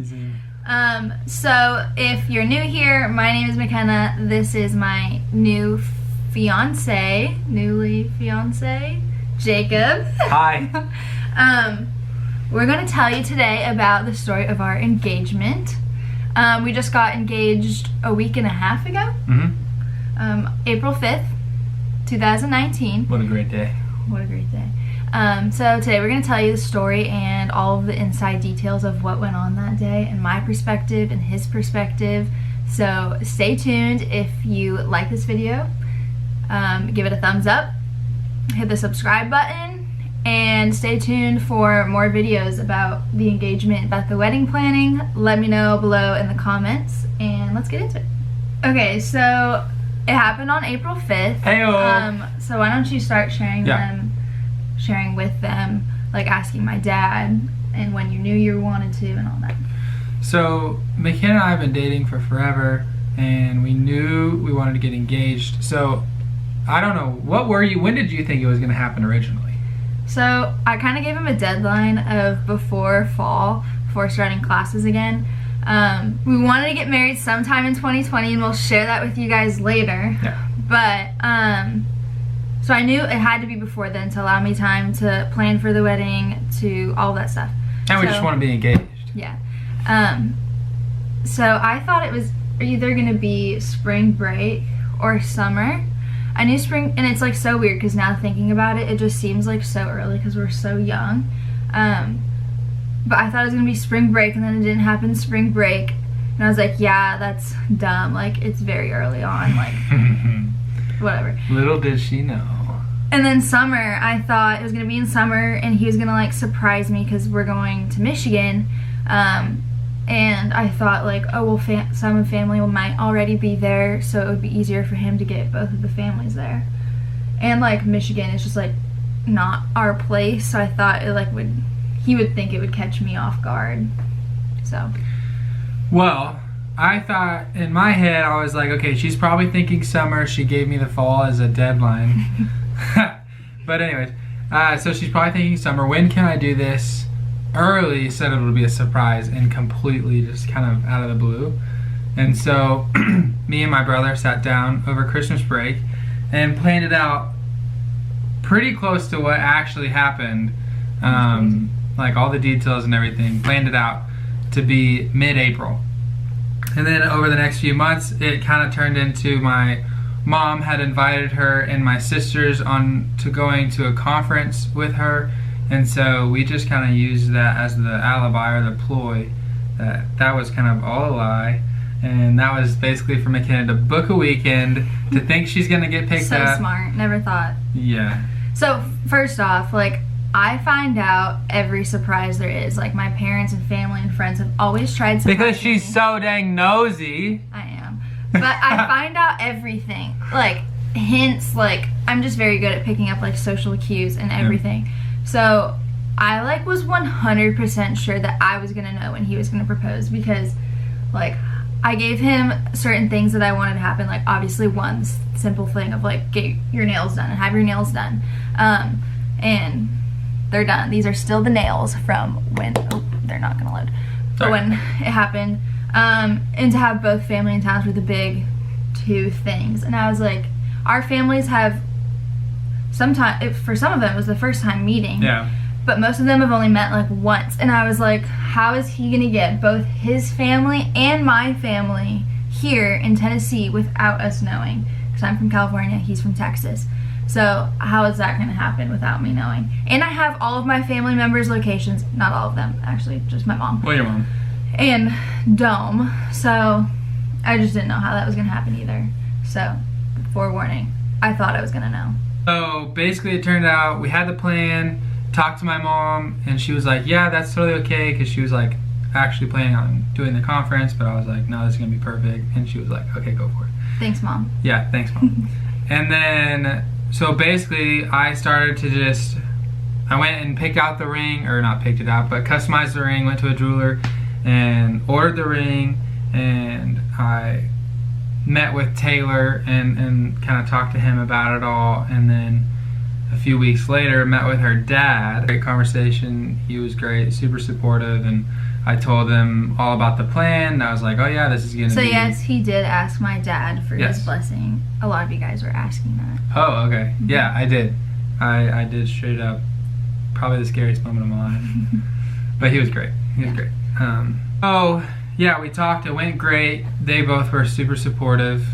Finalizing. So if you're new here, my name is McKenna. This is my newly fiance, Jacob. Hi. We're gonna tell you today about the story of our engagement. We just got engaged a week and a half ago. April 5th, 2019. What a great day. What a great day. So today we're going to tell you the story and all of the inside details of what went on that day and my perspective and his perspective. So stay tuned. If you like this video, give it a thumbs up, hit the subscribe button, and stay tuned for more videos about the engagement, about the wedding planning. Let me know below in the comments, and let's get into it. Okay, so it happened on April 5th. Heyo. So why don't you start sharing with them, like asking my dad and when you knew you wanted to and all that. So McKenna and I have been dating for forever, and we knew we wanted to get engaged. So I don't know, when did you think it was going to happen originally? So I kind of gave him a deadline of before fall, before starting classes again. We wanted to get married sometime in 2020, and we'll share that with you guys later. Yeah. But so I knew it had to be before then to allow me time to plan for the wedding, to all that stuff. And we just want to be engaged. Yeah. So I thought it was either going to be spring break or summer. I knew spring, and it's like so weird because now thinking about it, it just seems like so early because we're so young. But I thought it was going to be spring break, and then it didn't happen spring break. And I was like, yeah, that's dumb. Like, it's very early on. Like, whatever. Little did she know. And then summer, I thought it was going to be in summer, and he was going to, like, surprise me because we're going to Michigan. And I thought, like, oh, well, some family might already be there, so it would be easier for him to get both of the families there. And, like, Michigan is just, like, not our place, so I thought it, like, he would think it would catch me off guard. So. Well, I thought, in my head, I was like, okay, she's probably thinking summer. She gave me the fall as a deadline. But anyways, so she's probably thinking summer. When can I do this? Early said it would be a surprise and completely just kind of out of the blue. And so me and my brother sat down over Christmas break and planned it out pretty close to what actually happened. Like all the details and everything, planned it out to be mid-April. And then over the next few months, it kind of turned into my mom had invited her and my sisters on to going to a conference with her. And so we just kind of used that as the alibi or the ploy that was kind of all a lie. And that was basically for McKenna to book a weekend, to think she's going to get picked up. So smart. Never thought. Yeah. So first off, like, I find out every surprise there is. Like, my parents and family and friends have always tried to. Because she's so dang nosy. I am. But I find out everything. Like, hints, like, I'm just very good at picking up, like, social cues and everything. So I, like, was 100% sure that I was going to know when he was going to propose, because, like, I gave him certain things that I wanted to happen. Like, obviously one simple thing of, like, get your nails done and have your nails done. And they're done. These are still the nails from when, oh, they're not going to load. But when it happened. And to have both family and towns were the big two things. And I was like, our families have sometimes, for some of them it was the first time meeting. Yeah. But most of them have only met like once. And I was like, how is he gonna get both his family and my family here in Tennessee without us knowing? Because I'm from California, he's from Texas. So how is that gonna happen without me knowing? And I have all of my family members' locations, not all of them, actually, just my mom. Well, your mom. And Dome. So I just didn't know how that was gonna happen either. So, forewarning, I thought I was gonna know. So basically it turned out we had the plan, talked to my mom, and she was like, yeah, that's totally okay, because she was like actually planning on doing the conference, but I was like, no, this is gonna be perfect. And she was like, okay, go for it. Thanks, Mom. Yeah, thanks, Mom. And then, so basically I started to I went and picked out the ring, or not picked it out, but customized the ring, went to a jeweler and ordered the ring, and I met with Taylor and kind of talked to him about it all. And then a few weeks later met with her dad. Great conversation. He was great, super supportive, and I told him all about the plan. I was like, oh yeah, this is gonna So be... yes, he did ask my dad for his blessing. A lot of you guys were asking that. Oh, okay. Yeah, I did. I did straight up. Probably the scariest moment of my life. But he was great. He was great. Oh, yeah, we talked. It went great. They both were super supportive,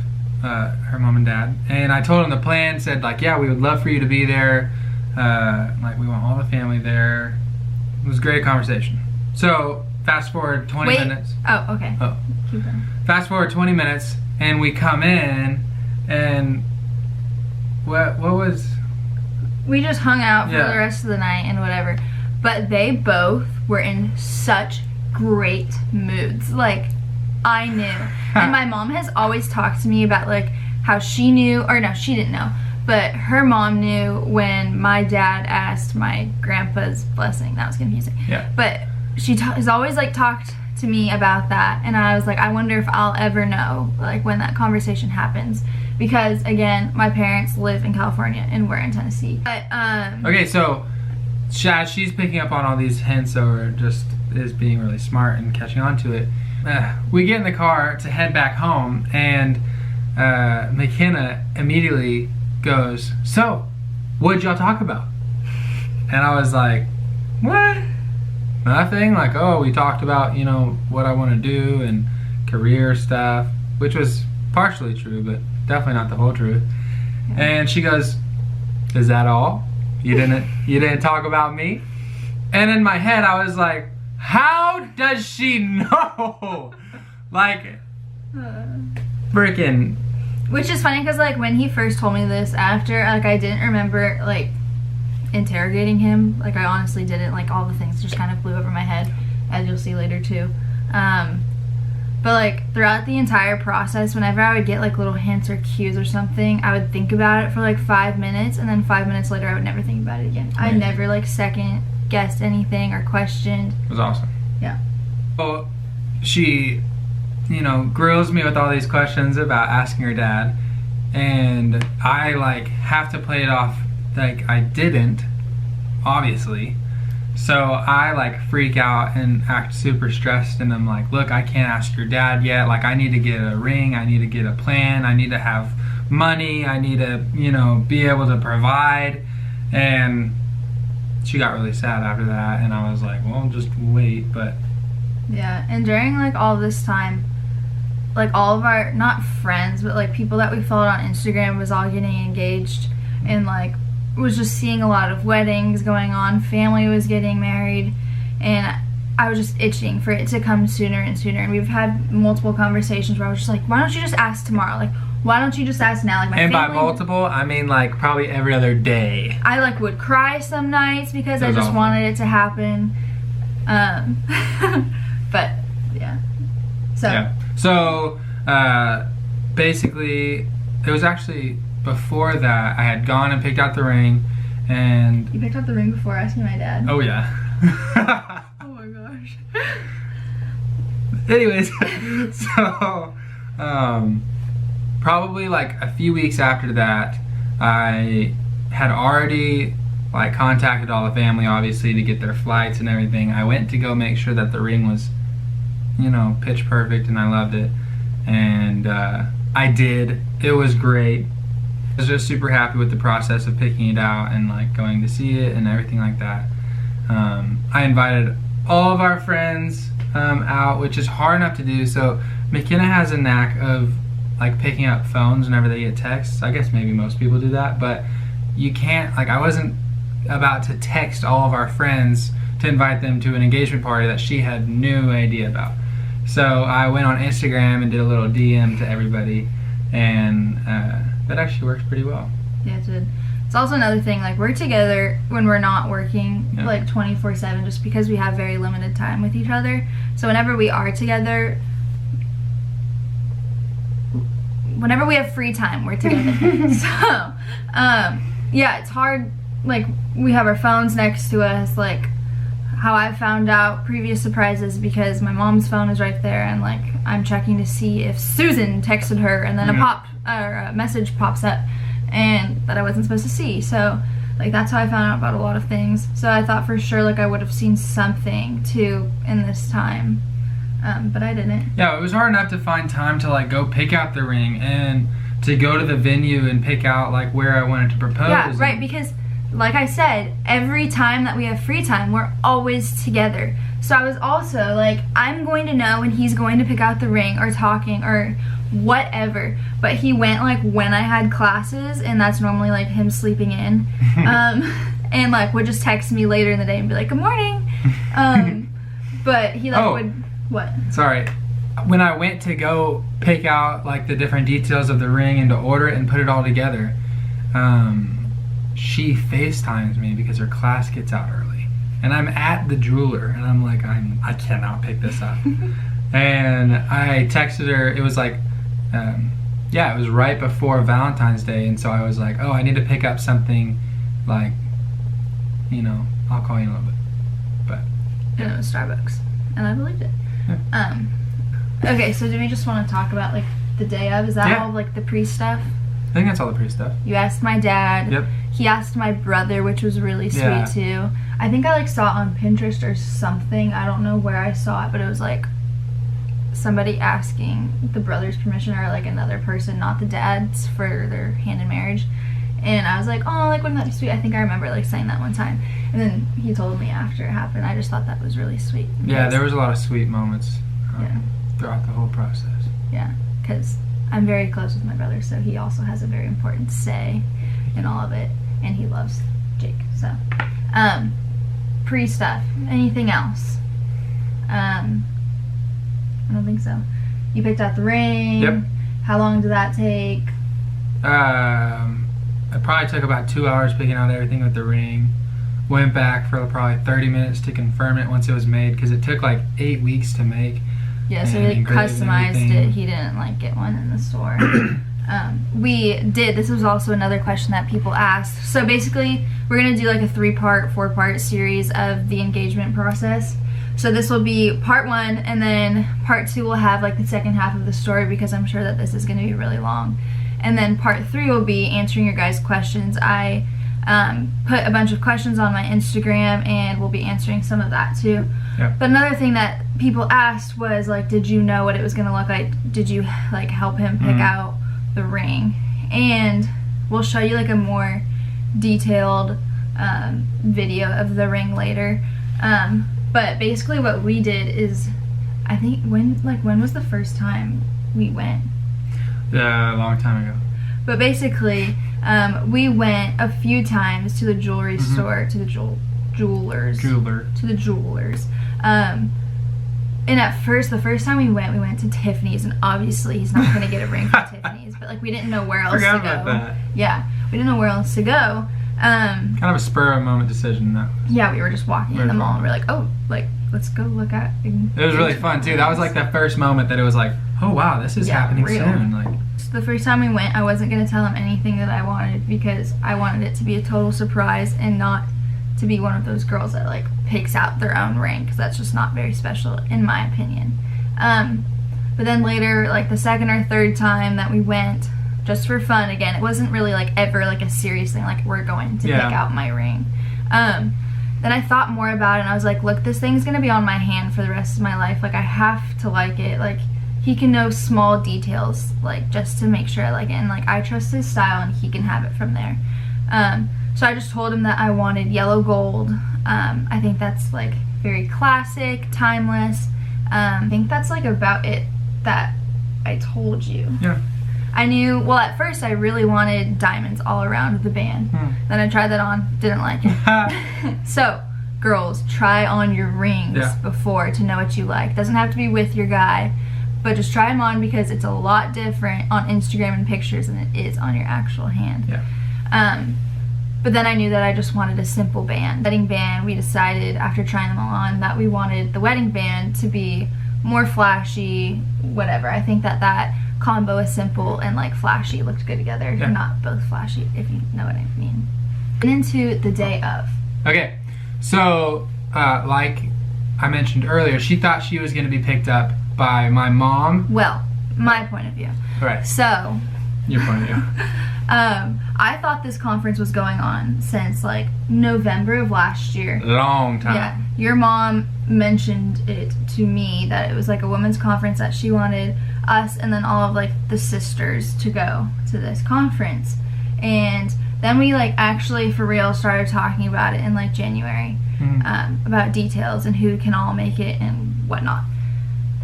her mom and dad. And I told them the plan, said like, yeah, we would love for you to be there. Like, we want all the family there. It was a great conversation. So, fast forward 20 minutes. Oh, okay. Oh. Keep going. Fast forward 20 minutes, and we come in, and what was... We just hung out for the rest of the night and whatever. But they both were in such great moods. Like, I knew. And my mom has always talked to me about, like, how she knew, or no, she didn't know. But her mom knew when my dad asked my grandpa's blessing. That was confusing. Yeah. But she has always, like, talked to me about that. And I was like, I wonder if I'll ever know, like, when that conversation happens. Because, again, my parents live in California and we're in Tennessee. But, Okay, so she's picking up on all these hints or just is being really smart and catching on to it. We get in the car to head back home, and McKenna immediately goes, so, what'd y'all talk about? And I was like, what? Nothing? Like, oh, we talked about, you know, what I want to do and career stuff, which was partially true, but definitely not the whole truth. Yeah. And she goes, is that all? You didn't talk about me? And in my head I was like, how does she know? Like, freaking. Which is funny because, like, when he first told me this after, like, I didn't remember, like, interrogating him. Like, I honestly didn't. Like, all the things just kind of flew over my head, as you'll see later too. But, like, throughout the entire process, whenever I would get, like, little hints or cues or something, I would think about it for, like, 5 minutes, and then 5 minutes later, I would never think about it again. Right. I never, like, second guessed anything or questioned. It was awesome. Yeah. Well, she, you know, grills me with all these questions about asking her dad, and I, like, have to play it off like I didn't, obviously. So I, like, freak out and act super stressed, and I'm like, look, I can't ask your dad yet. Like, I need to get a ring, I need to get a plan, I need to have money, I need to, you know, be able to provide. And she got really sad after that, and I was like, well, just wait. But yeah, and during, like, all this time, like, all of our, not friends, but, like, people that we followed on Instagram was all getting engaged, and, like, was just seeing a lot of weddings going on. Family was getting married, and I was just itching for it to come sooner and sooner. And we've had multiple conversations where I was just like, why don't you just ask tomorrow? Like, why don't you just ask now? Like, my and family, by multiple, I mean, like, probably every other day. I, like, would cry some nights because I just wanted it to happen. But yeah. So basically, it was actually before that I had gone and picked out the ring, and you picked out the ring before asking my dad. Oh yeah. Oh my gosh. Anyways, so probably like a few weeks after that, I had already, like, contacted all the family, obviously, to get their flights and everything. I went to go make sure that the ring was, you know, pitch perfect, and I loved it. And I did. It was great. I was just super happy with the process of picking it out and, like, going to see it and everything like that. I invited all of our friends out, which is hard enough to do. So McKenna has a knack of, like, picking up phones whenever they get texts. I guess maybe most people do that, but you can't, like, I wasn't about to text all of our friends to invite them to an engagement party that she had no idea about. So I went on Instagram and did a little DM to everybody, and that actually worked pretty well. Yeah, it did. It's also another thing, like, we're together when we're not working, like, 24/7, just because we have very limited time with each other. So whenever we are together, whenever we have free time, we're together. So, yeah, it's hard. Like, we have our phones next to us. Like, how I found out previous surprises because my mom's phone is right there, and, like, I'm checking to see if Susan texted her, and then a message pops up, and that I wasn't supposed to see. So Like, that's how I found out about a lot of things. So I thought for sure, like, I would have seen something, too, in this time. But I didn't. Yeah, it was hard enough to find time to, like, go pick out the ring and to go to the venue and pick out, like, where I wanted to propose. Yeah, right, because, like I said, every time that we have free time, we're always together. So I was also, like, I'm going to know when he's going to pick out the ring or talking or whatever. But he went, like, when I had classes, and that's normally, like, him sleeping in. And, like, would just text me later in the day and be like, good morning. But he, like, would... What? Sorry. When I went to go pick out, like, the different details of the ring and to order it and put it all together, she FaceTimes me because her class gets out early. And I'm at the jeweler, and I'm like, I cannot pick this up. And I texted her, it was like, it was right before Valentine's Day, and so I was like, oh, I need to pick up something, like, you know, I'll call you in a little bit. But and it was Starbucks, and I believed it. Yeah. Okay, so do we just want to talk about, like, the day of? Is that all, like, the pre-stuff? I think that's all the pre-stuff. You asked my dad. Yep. He asked my brother, which was really sweet, too. I think I, like, saw it on Pinterest or something. I don't know where I saw it, but it was, like, somebody asking the brother's permission, or, like, another person, not the dad's, for their hand in marriage. And I was like, oh, like, wouldn't that be sweet? I think I remember, like, saying that one time. And then he told me after it happened. I just thought that was really sweet. Yeah, there was a lot of sweet moments throughout the whole process. Yeah, because I'm very close with my brother, so he also has a very important say in all of it. And he loves Jake, so. Pre-stuff. Anything else? I don't think so. You picked out the ring. Yep. How long did that take? It probably took about 2 hours picking out everything with the ring. Went back for probably 30 minutes to confirm it once it was made, because it took like 8 weeks to make. Yeah, so he customized it. He didn't like get one in the store. We did. This was also another question that people asked. So basically, we're going to do like a 3-part, 4-part series of the engagement process. So this will be part 1, and then part 2 will have like the second half of the story, because I'm sure that this is going to be really long. And then part 3 will be answering your guys' questions. I put a bunch of questions on my Instagram, and we'll be answering some of that too. Yep. But another thing that people asked was, like, did you know what it was going to look like? Did you, like, help him pick out the ring? And we'll show you, like, a more detailed video of the ring later. But basically what we did is, I think, when was the first time we went? Yeah, a long time ago. But basically, we went a few times to the jewelry store, to the jewelers. To the jewelers. And at first, the first time we went to Tiffany's, and obviously he's not going to get a ring from Tiffany's, but like we didn't know where else to go. About that. Yeah, we didn't know where else to go. Kind of a spur of the moment decision, though. Yeah, we were just walking in the mall, and we're like, oh, like, let's go look at. It was really fun too. That was like the first moment that it was like, oh wow, this is happening soon. Like, so the first time we went, I wasn't gonna tell him anything that I wanted, because I wanted it to be a total surprise and not to be one of those girls that like picks out their own ring, because that's just not very special in my opinion. But then later, like the second or third time that we went, just for fun again, it wasn't really like ever like a serious thing, like we're going to pick out my ring. Then I thought more about it, and I was like, look, this thing's gonna be on my hand for the rest of my life. Like, I have to like it. Like, he can know small details, like, just to make sure I like it. And like, I trust his style, and he can have it from there. So I just told him that I wanted yellow gold. I think that's like very classic, timeless. I think that's like about it that I told you. Yeah. I knew, well, at first I really wanted diamonds all around the band. Then I tried that on, didn't like it. So, girls, try on your rings before to know what you like. Doesn't have to be with your guy, but just try them on, because it's a lot different on Instagram and pictures than it is on your actual hand. Yeah. But then I knew that I just wanted a simple band. Wedding band, we decided after trying them all on that we wanted the wedding band to be more flashy, whatever. I think that combo is simple and like flashy looked good together. Yeah. Not both flashy, if you know what I mean. And into the day of. Okay, so like I mentioned earlier, she thought she was going to be picked up by my mom. Well, my point of view. Right. So. Your point of view. I thought this conference was going on since like November of last year. Long time. Yeah. Your mom mentioned it to me that it was like a women's conference that she wanted us and then all of like the sisters to go to this conference. And then we like actually for real started talking about it in like January, about details and who can all make it and whatnot.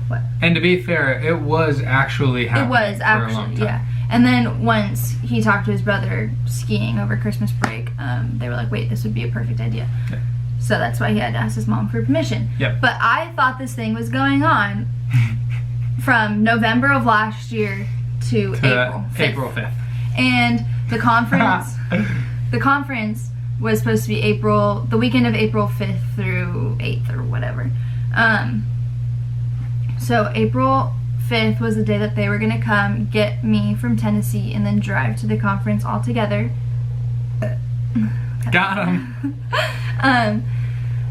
What? And to be fair, it was actually happening. It was actually, for a long time. yeah. And then once he talked to his brother skiing over Christmas break, they were like, wait, this would be a perfect idea. Yeah. So that's why he had to ask his mom for permission. Yep. But I thought this thing was going on from November of last year to April 5th. April 5th. And the conference was supposed to be the weekend of April 5th through 8th or whatever. So April 5th was the day that they were going to come get me from Tennessee and then drive to the conference all together. Got him.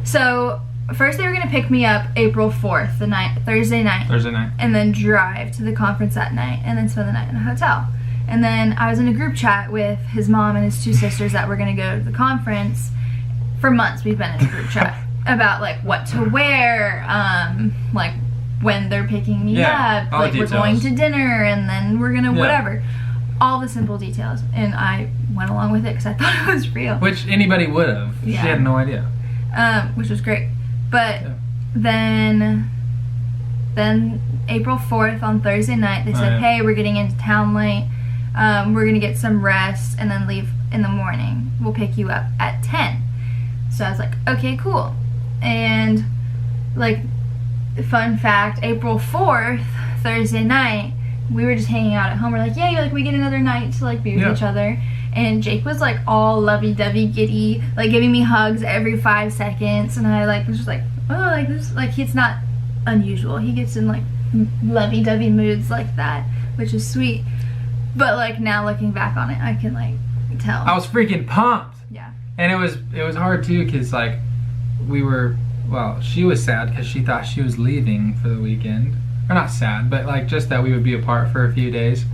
So first they were going to pick me up April 4th, Thursday night. And then drive to the conference that night and then spend the night in a hotel. And then I was in a group chat with his mom and his two sisters that were going to go to the conference. For months we've been in a group chat about like what to wear, like when they're picking me up, like we're going to dinner and then we're gonna whatever. All the simple details. And I went along with it because I thought it was real. Which anybody would have. Yeah. She had no idea. Which was great. But then April 4th on Thursday night, they said, hey, we're getting into town late. We're gonna get some rest and then leave in the morning. We'll pick you up at 10. So I was like, okay, cool. And like, fun fact, April 4th, Thursday night, we were just hanging out at home. We're like, yay, like we get another night to like be with each other. And Jake was like all lovey-dovey giddy, like giving me hugs every 5 seconds. And I like was just like, oh, like this, like it's not unusual. He gets in like lovey-dovey moods like that, which is sweet. But like now looking back on it, I can like tell. I was freaking pumped. Yeah. And it was hard too because like she was sad because she thought she was leaving for the weekend. Or not sad, but like just that we would be apart for a few days.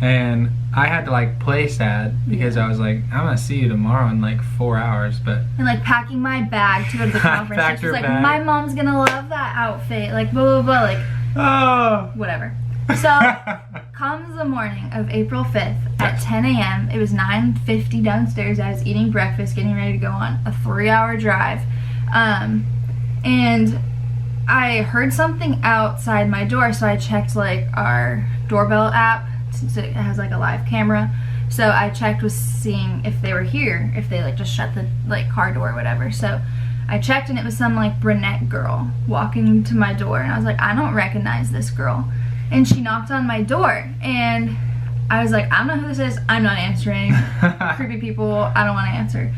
And I had to like play sad because I was like, I'm gonna see you tomorrow in like 4 hours, but. And like packing my bag to go to the conference. She was like, my mom's gonna love that outfit, like blah, blah, blah, like, whatever. So, comes the morning of April 5th at 10 a.m. It was 9:50 downstairs. I was eating breakfast, getting ready to go on a 3-hour drive. And I heard something outside my door, so I checked like our doorbell app. So it has like a live camera. So I checked with seeing if they were here, if they like just shut the like car door or whatever. So I checked and it was some like brunette girl walking to my door, and I was like, I don't recognize this girl. And she knocked on my door, and I was like, I don't know who this is. I'm not answering. Creepy people, I don't want to answer.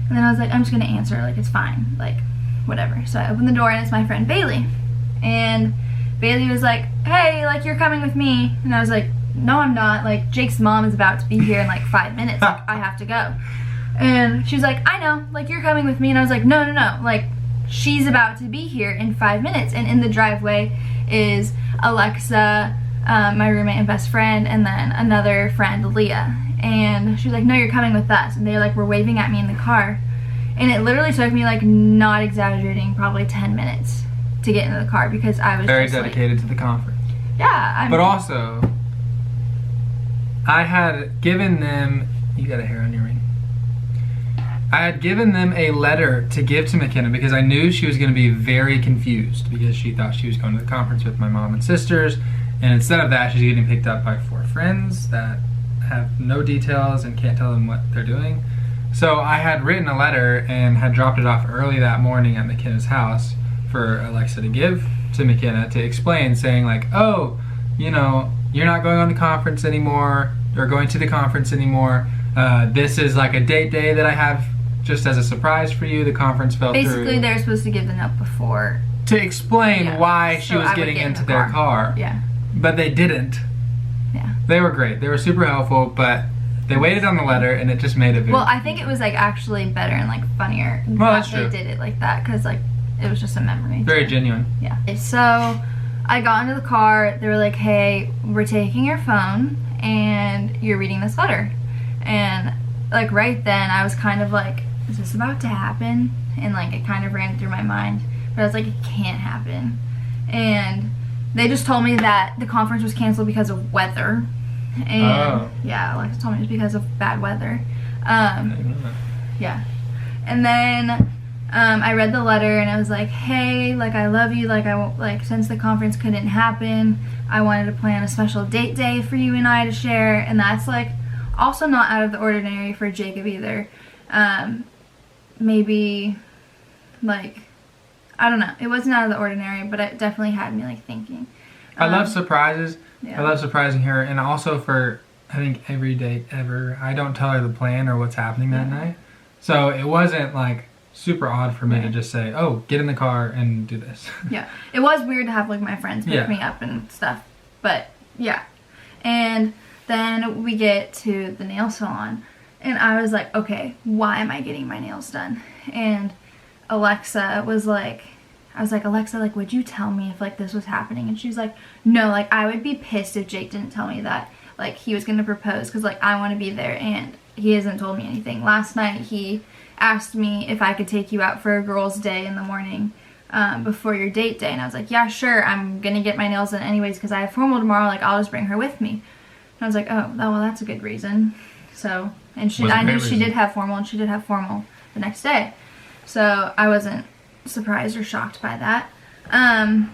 And then I was like, I'm just gonna answer, like it's fine, like whatever. So I opened the door and it's my friend Bailey. And Bailey was like, hey, like you're coming with me. And I was like, no I'm not, like Jake's mom is about to be here in like 5 minutes, like I have to go. And she was like, I know, like you're coming with me. And I was like, no, like she's about to be here in 5 minutes. And in the driveway is Alexa, my roommate and best friend, and then another friend, Leah. And she was like, no, you're coming with us. And they like were waving at me in the car. And it literally took me, like not exaggerating, probably 10 minutes to get into the car because I was very just, dedicated like, to the conference. Yeah. But also, I had given them, you got a hair on your ring. I had given them a letter to give to McKenna because I knew she was going to be very confused because she thought she was going to the conference with my mom and sisters. And instead of that, she's getting picked up by 4 friends that have no details and can't tell them what they're doing. So I had written a letter and had dropped it off early that morning at McKenna's house for Alexa to give to McKenna to explain, saying like, oh, you know, you're not going on the conference anymore, or going to the conference anymore. This is like a date day that I have just as a surprise for you. The conference fell through. Basically, they're supposed to give the note before. To explain why she was getting into their car. Yeah. But they didn't. Yeah. They were great. They were super helpful, but they waited on the letter, and it just made it very... Well, I think it was like actually better and like funnier that's that they did it like that, because like it was just a memory. Very genuine. Yeah. So I got into the car. They were like, hey, we're taking your phone and you're reading this letter. And like right then I was kind of like, is this about to happen? And like it kind of ran through my mind, but I was like, it can't happen. And they just told me that the conference was canceled because of weather. And yeah, Alexa told me it was because of bad weather. Yeah. And then I read the letter and I was like, hey, like I love you, like I won't, like since the conference couldn't happen, I wanted to plan a special date day for you and I to share. And that's like also not out of the ordinary for Jacob either. Maybe like, I don't know, it wasn't out of the ordinary, but it definitely had me like thinking. I love surprises. Yeah. I love surprising her, and also for I think every date ever, I don't tell her the plan or what's happening that night. So it wasn't like super odd for me to just say, oh, get in the car and do this. Yeah, it was weird to have like my friends pick me up and stuff, but yeah. And then we get to the nail salon, and I was like, okay, why am I getting my nails done? And Alexa was like, I was like, Alexa, like, would you tell me if like this was happening? And she was like, no, like I would be pissed if Jake didn't tell me that like he was gonna propose, because like I want to be there, and he hasn't told me anything. Last night he asked me if I could take you out for a girls' day in the morning before your date day, and I was like, yeah, sure, I'm gonna get my nails done anyways because I have formal tomorrow, like I'll just bring her with me. And I was like, oh, well, that's a good reason. So, and I knew she did have formal, and she did have formal the next day, so I wasn't surprised or shocked by that. And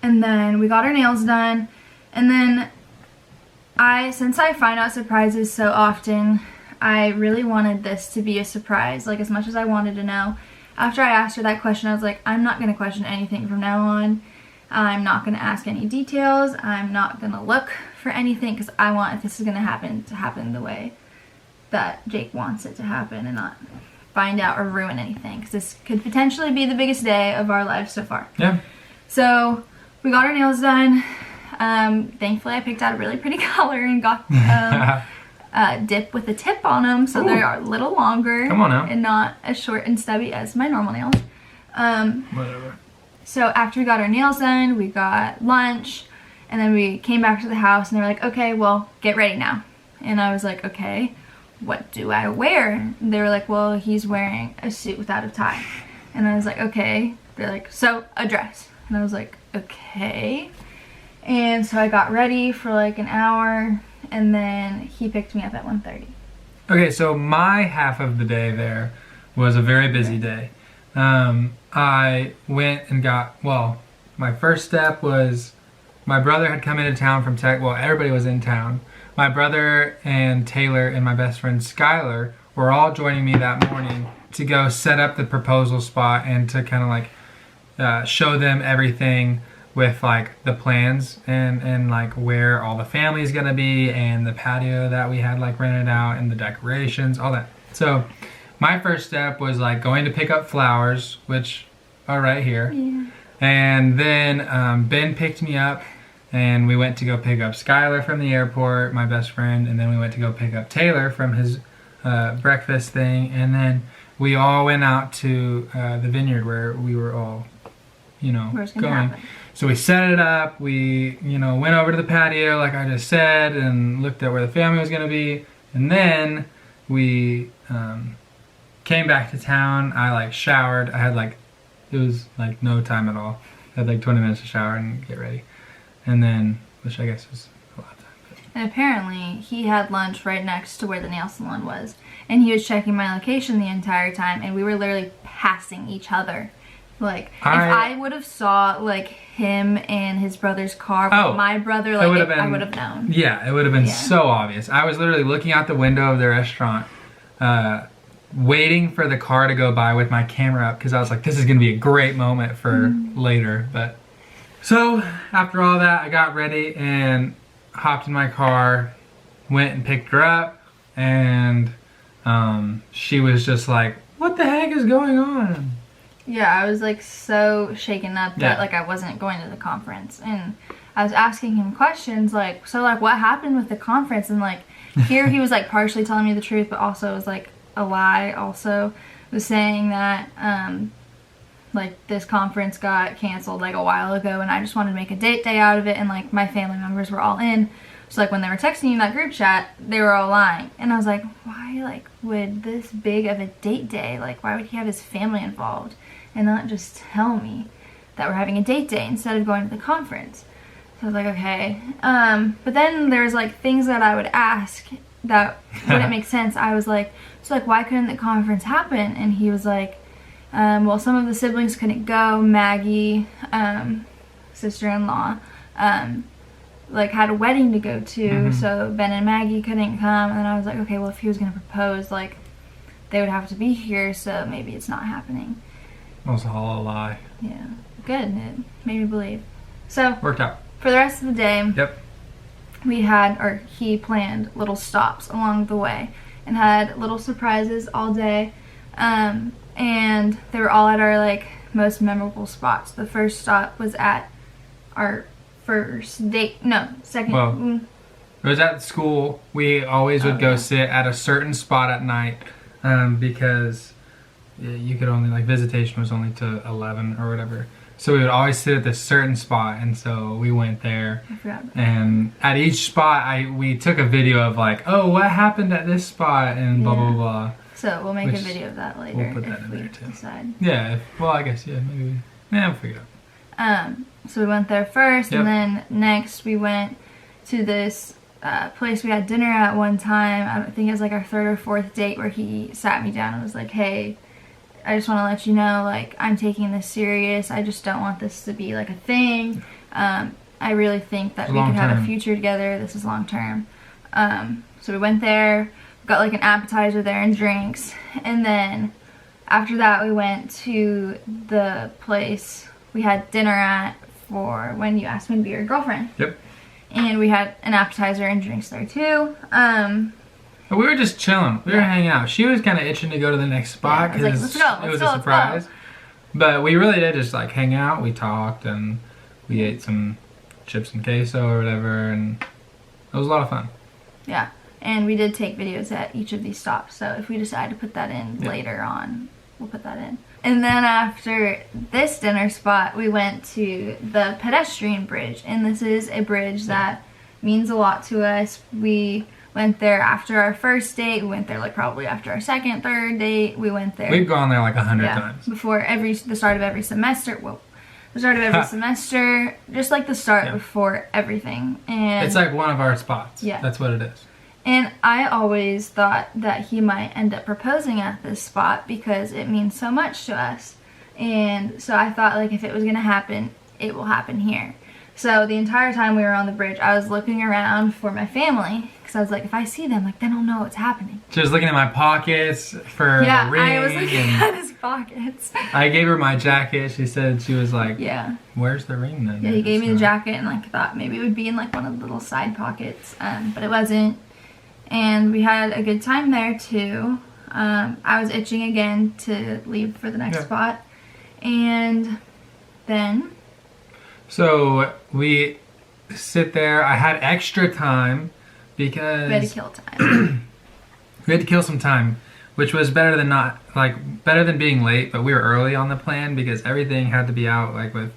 then we got our nails done, and then since I find out surprises so often, I really wanted this to be a surprise, like as much as I wanted to know. After I asked her that question, I was like, I'm not going to question anything from now on. I'm not going to ask any details. I'm not going to look for anything, because I want, if this is going to happen the way that Jake wants it to happen, and not find out or ruin anything, because this could potentially be the biggest day of our lives so far. Yeah. So we got our nails done. Thankfully I picked out a really pretty color and got dip with a tip on them, so they are a little longer. Come on now. And not as short and stubby as my normal nails. Whatever. So after we got our nails done, we got lunch, and then we came back to the house, and they were like, okay, well, get ready now. And I was like, okay, what do I wear? And they were like, well, he's wearing a suit without a tie. And I was like, okay. They're like, so a dress. And I was like, okay. And so I got ready for like an hour, and then he picked me up at 1:30. Okay, so my half of the day there was a very busy day. I went and my first step was my brother had come into town from everybody was in town. My brother and Taylor and my best friend Skylar were all joining me that morning to go set up the proposal spot and to kind of like show them everything with like the plans and like where all the family's gonna be, and the patio that we had like rented out, and the decorations, all that. So my first step was like going to pick up flowers, which are right here. Yeah. And then Ben picked me up, and we went to go pick up Skylar from the airport, my best friend, and then we went to go pick up Taylor from his breakfast thing, and then we all went out to the vineyard where we were all, going. So we set it up, we, went over to the patio like I just said, and looked at where the family was gonna be, and then we came back to town. I like showered. I had it was like no time at all. I had like 20 minutes to shower and get ready. And then, which I guess was a lot of time. But. And apparently he had lunch right next to where the nail salon was. And he was checking my location the entire time, and we were literally passing each other. Like, if I would have saw like him and his brother's car, my brother, like I would have known. Yeah, it would have been so obvious. I was literally looking out the window of the restaurant, waiting for the car to go by with my camera up, because I was like, this is gonna be a great moment for later. But so after all that, I got ready and hopped in my car, went and picked her up, and she was just like, what the heck is going on? Yeah, I was like so shaken up that like I wasn't going to the conference, and I was asking him questions like, so like what happened with the conference? And like here he was like partially telling me the truth, but also it was like a lie. Also was saying that like this conference got canceled like a while ago, and I just wanted to make a date day out of it, and like my family members were all in, So like when they were texting you in that group chat, they were all lying. And I was like, why like would this big of a date day, like why would he have his family involved and not just tell me that we're having a date day instead of going to the conference? So I was like, okay. But then there's like things that I would ask that wouldn't make sense. I was like, so like why couldn't the conference happen? And he was like, well, some of the siblings couldn't go. Maggie, sister-in-law, like had a wedding to go to, so Ben and Maggie couldn't come. And then I was like, okay, well if he was gonna propose, like they would have to be here, so maybe it's not happening. It was all a lie. Yeah, good. It made me believe. So Worked out. for the rest of the day, Yep. we had, or he planned little stops along the way and had little surprises all day. And they were all at our like most memorable spots. The first stop was at our second. Well, it was at school. We always would go sit at a certain spot at night because you could only, like, visitation was only to 11 or whatever. So we would always sit at this certain spot, and so we went there. I forgot about that. And at each spot, we took a video of like, oh, what happened at this spot, and blah blah blah. So we'll make a Which video of that later we'll put that if in we there, too. decide. Yeah. Well, I guess maybe. We'll figure it out. So we went there first, Yep. and then next we went to this place we had dinner at one time. I think it was like our third or fourth date where he sat me down and was like, hey, I just want to let you know, like, I'm taking this serious. I just don't want this to be like a thing. I really think that we could have a future together. This is long term. So we went there, got like an appetizer there and drinks, and then after that we went to the place we had dinner at for when you asked me to be your girlfriend. Yep. And we had an appetizer and drinks there too. But we were just chilling. We were hanging out. She was kind of itching to go to the next spot Yeah, I was because like, let's go, it was let's a go, surprise. But we really did just like hang out. We talked and we ate some chips and queso or whatever, and it was a lot of fun. Yeah. And we did take videos at each of these stops, so if we decide to put that in later on, we'll put that in. And then after this dinner spot, we went to the pedestrian bridge, and this is a bridge that means a lot to us. We went there after our first date. We went there like probably after our second, third date. We went there. We've gone there like 100 times. Before the start of every semester. Well, the start of every semester, just like the start before everything. And it's like one of our spots. Yeah. That's what it is. And I always thought that he might end up proposing at this spot because it means so much to us. And so I thought, like, if it was going to happen, it will happen here. So the entire time we were on the bridge, I was looking around for my family because I was like, if I see them, like, then I'll know what's happening. She was looking at my pockets for the ring. I was looking at his pockets. I gave her my jacket. She said, she was like, yeah, where's the ring then? Yeah, he gave me the jacket, and like I thought maybe it would be in like one of the little side pockets, but it wasn't. And we had a good time there too. I was itching again to leave for the next spot. And then... So we sit there. I had extra time because... we had to kill time. We had to kill some time, which was better than being late, but we were early on the plan because everything had to be out, like with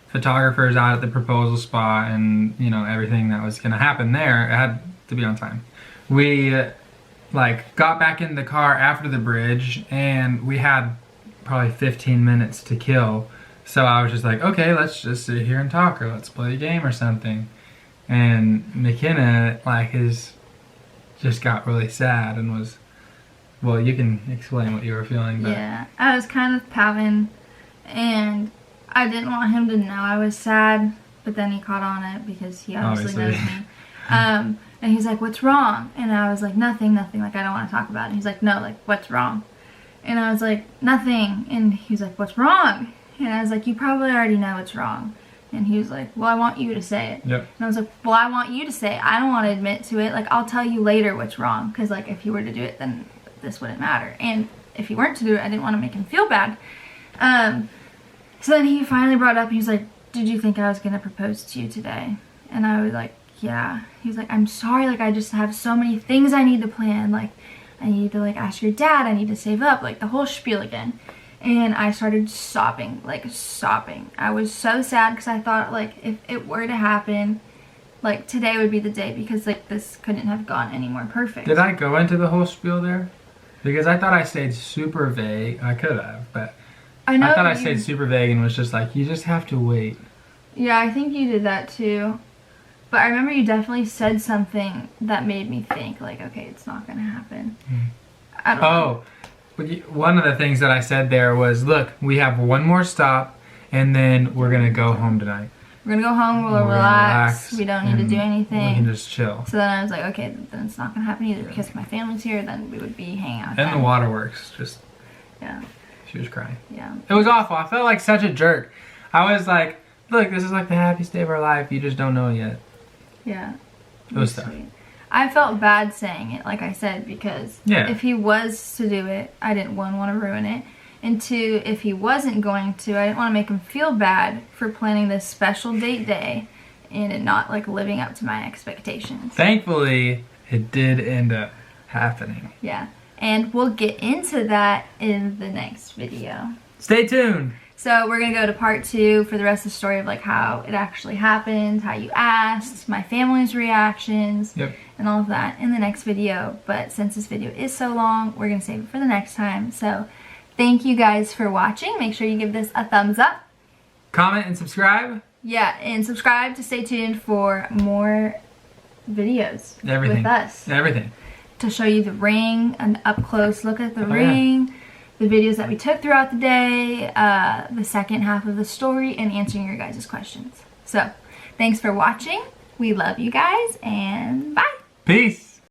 photographers out at the proposal spot and, you know, everything that was going to happen there. It had to be on time. We got back in the car after the bridge, and we had probably 15 minutes to kill. So I was just like, okay, let's just sit here and talk, or let's play a game or something. And McKenna just got really sad and was, well, you can explain what you were feeling. But. Yeah, I was kind of pouting, and I didn't want him to know I was sad, but then he caught on it because he obviously knows me. And he's like, what's wrong? And I was like, nothing, like, I don't want to talk about it. And he's like, no, like, what's wrong? And I was like, nothing. And he's like, what's wrong? And I was like, you probably already know what's wrong. And he was like, well, I want you to say it. Yep. And I was like, well, I want you to say it. I don't want to admit to it. Like, I'll tell you later what's wrong. Because, like, if you were to do it, then this wouldn't matter. And if he weren't to do it, I didn't want to make him feel bad. So then he finally brought up, he was like, did you think I was going to propose to you today? And I was like, yeah. He was like, I'm sorry, like, I just have so many things I need to plan. Like, I need to, like, ask your dad. I need to save up, like, the whole spiel again. And I started sobbing, like, sobbing. I was so sad because I thought, like, if it were to happen, like today would be the day because like this couldn't have gone any more perfect. Did I go into the whole spiel there? Because I thought I stayed super vague. I could have, but I thought I stayed super vague and was just like, you just have to wait. Yeah, I think you did that too. But I remember you definitely said something that made me think, like, okay, it's not going to happen. I don't know. One of the things that I said there was, look, we have one more stop, and then we're going to go home tonight. We're going to go home, we'll relax, we don't need to do anything. We can just chill. So then I was like, okay, then it's not going to happen either because my family's here, then we would be hanging out. And the waterworks, just... Yeah. She was crying. Yeah. It was awful. I felt like such a jerk. I was like, look, this is like the happiest day of our life. You just don't know it yet. Yeah. It was tough. I felt bad saying it, like I said, because if he was to do it, I didn't, one, want to ruin it. And two, if he wasn't going to, I didn't want to make him feel bad for planning this special date day and it not like living up to my expectations. Thankfully, it did end up happening. Yeah. And we'll get into that in the next video. Stay tuned. So we're going to go to part 2 for the rest of the story of like how it actually happened, how you asked, my family's reactions, and all of that in the next video. But since this video is so long, we're going to save it for the next time. So thank you guys for watching. Make sure you give this a thumbs up. Comment and subscribe. Yeah, and subscribe to stay tuned for more videos with us. Everything. To show you the ring, an up close look at the ring, the videos that we took throughout the day, the second half of the story, and answering your guys' questions. So, thanks for watching. We love you guys, and bye. Peace.